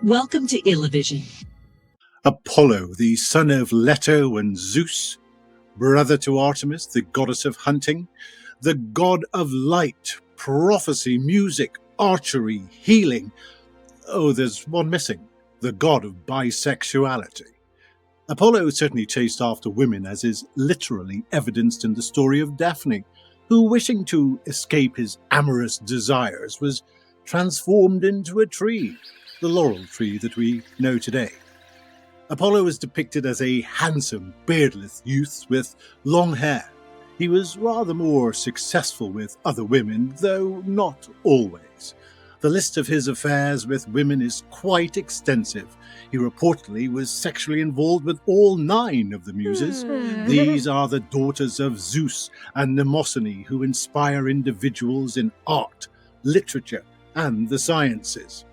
Welcome to Illuvision. Apollo, the son of Leto and Zeus, brother to Artemis, the goddess of hunting, the god of light, prophecy, music, archery, healing. Oh, there's one missing, the god of bisexuality. Apollo certainly chased after women, as is literally evidenced in the story of Daphne, who, wishing to escape his amorous desires, was transformed into a tree, the laurel tree that we know today. Apollo is depicted as a handsome, beardless youth with long hair. He was rather more successful with other women, though not always. The list of his affairs with women is quite extensive. He reportedly was sexually involved with all 9 of the muses. These are the daughters of Zeus and Mnemosyne, who inspire individuals in art, literature, and the sciences.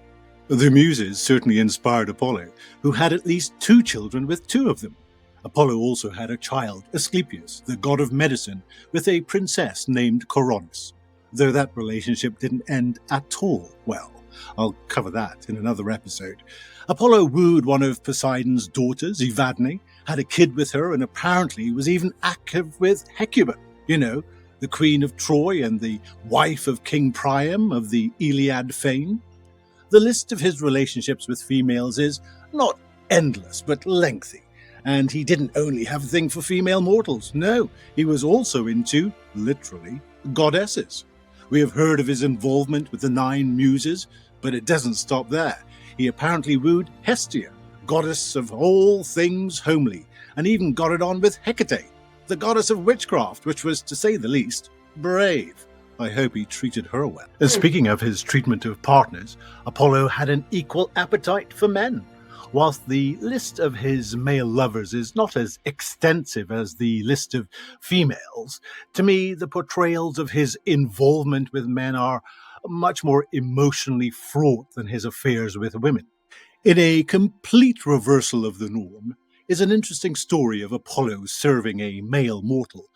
The muses certainly inspired Apollo, who had at least 2 children with 2 of them. Apollo also had a child, Asclepius, the god of medicine, with a princess named Coronis, though that relationship didn't end at all well. I'll cover that in another episode. Apollo wooed one of Poseidon's daughters, Evadne, had a kid with her, and apparently was even active with Hecuba, the queen of Troy and the wife of King Priam of the Iliad fame. The list of his relationships with females is not endless, but lengthy. And he didn't only have a thing for female mortals. No, he was also into, literally, goddesses. We have heard of his involvement with the 9 muses, but it doesn't stop there. He apparently wooed Hestia, goddess of all things homely, and even got it on with Hecate, the goddess of witchcraft, which was, to say the least, brave. I hope he treated her well. Speaking of his treatment of partners, Apollo had an equal appetite for men. Whilst the list of his male lovers is not as extensive as the list of females, to me the portrayals of his involvement with men are much more emotionally fraught than his affairs with women. In a complete reversal of the norm is an interesting story of Apollo serving a male mortal,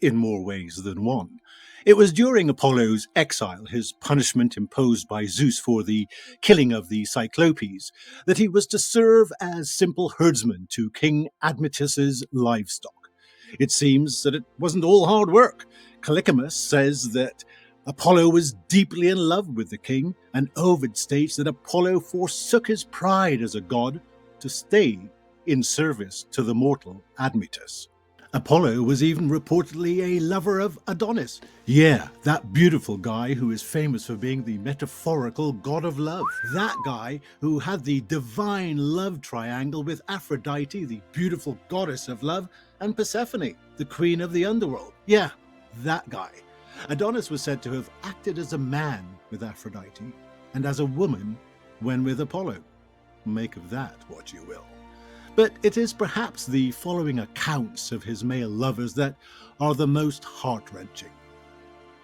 in more ways than one. It was during Apollo's exile, his punishment imposed by Zeus for the killing of the Cyclopes, that he was to serve as simple herdsman to King Admetus's livestock. It seems that it wasn't all hard work. Callicomus says that Apollo was deeply in love with the king, and Ovid states that Apollo forsook his pride as a god to stay in service to the mortal Admetus. Apollo was even reportedly a lover of Adonis. Yeah, that beautiful guy who is famous for being the metaphorical god of love. That guy who had the divine love triangle with Aphrodite, the beautiful goddess of love, and Persephone, the queen of the underworld. Yeah, that guy. Adonis was said to have acted as a man with Aphrodite and as a woman when with Apollo. Make of that what you will. But it is perhaps the following accounts of his male lovers that are the most heart-wrenching.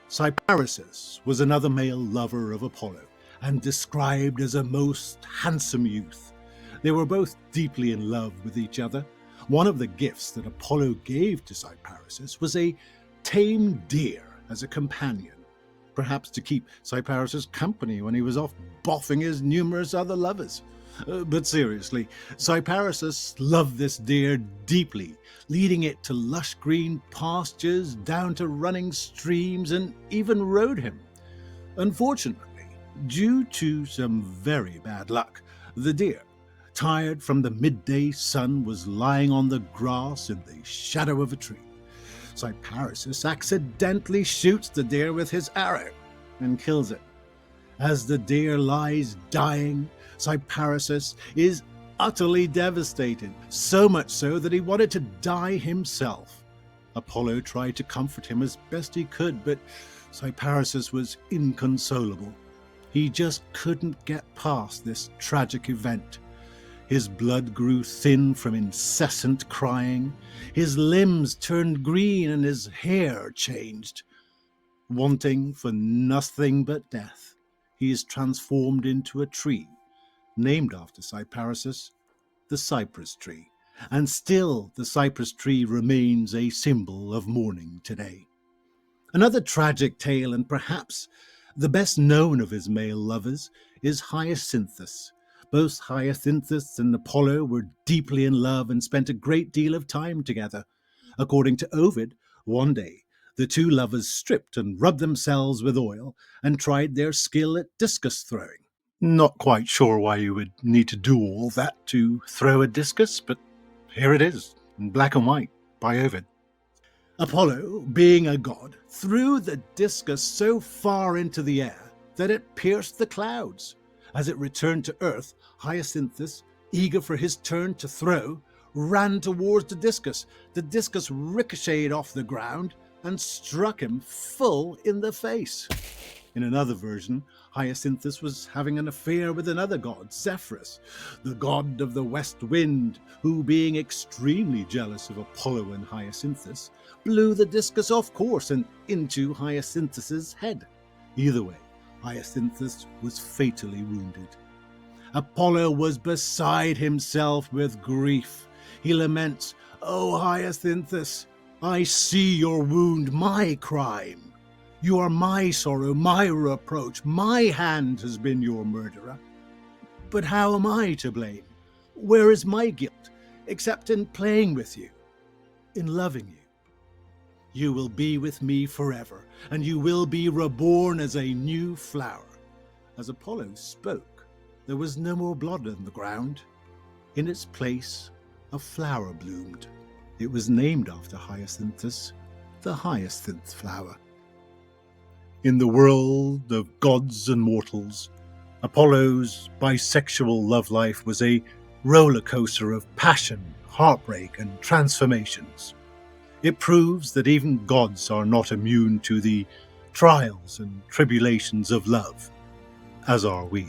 Cyparissus was another male lover of Apollo, and described as a most handsome youth. They were both deeply in love with each other. One of the gifts that Apollo gave to Cyparissus was a tame deer as a companion, perhaps to keep Cyparissus company when he was off boffing his numerous other lovers. But seriously, Cyparissus loved this deer deeply, leading it to lush green pastures, down to running streams, and even rode him. Unfortunately, due to some very bad luck, the deer, tired from the midday sun, was lying on the grass in the shadow of a tree. Cyparissus accidentally shoots the deer with his arrow and kills it. As the deer lies dying, Cyparissus is utterly devastated, so much so that he wanted to die himself. Apollo tried to comfort him as best he could, but Cyparissus was inconsolable. He just couldn't get past this tragic event. His blood grew thin from incessant crying, his limbs turned green, and his hair changed. Wanting for nothing but death, he is transformed into a tree, named after Cyparissus, the cypress tree, and still the cypress tree remains a symbol of mourning today. Another tragic tale, and perhaps the best known of his male lovers, is Hyacinthus, Both Hyacinthus and Apollo were deeply in love and spent a great deal of time together. According to Ovid, one day the two lovers stripped and rubbed themselves with oil and tried their skill at discus throwing. Not quite sure why you would need to do all that to throw a discus, but here it is, in black and white, by Ovid. Apollo, being a god, threw the discus so far into the air that it pierced the clouds. As it returned to earth, Hyacinthus, eager for his turn to throw, ran towards the discus. The discus ricocheted off the ground and struck him full in the face. In another version, Hyacinthus was having an affair with another god, Zephyrus, the god of the west wind, who, being extremely jealous of Apollo and Hyacinthus, blew the discus off course and into Hyacinthus's head. Either way, Hyacinthus was fatally wounded. Apollo was beside himself with grief. He laments, "O Hyacinthus, I see your wound, my crime. You are my sorrow, my reproach. My hand has been your murderer. But how am I to blame? Where is my guilt, except in playing with you, in loving you? You will be with me forever, and you will be reborn as a new flower." As Apollo spoke, there was no more blood on the ground. In its place, a flower bloomed. It was named after Hyacinthus, the hyacinth flower. In the world of gods and mortals, Apollo's bisexual love life was a rollercoaster of passion, heartbreak, and transformations. It proves that even gods are not immune to the trials and tribulations of love, as are we.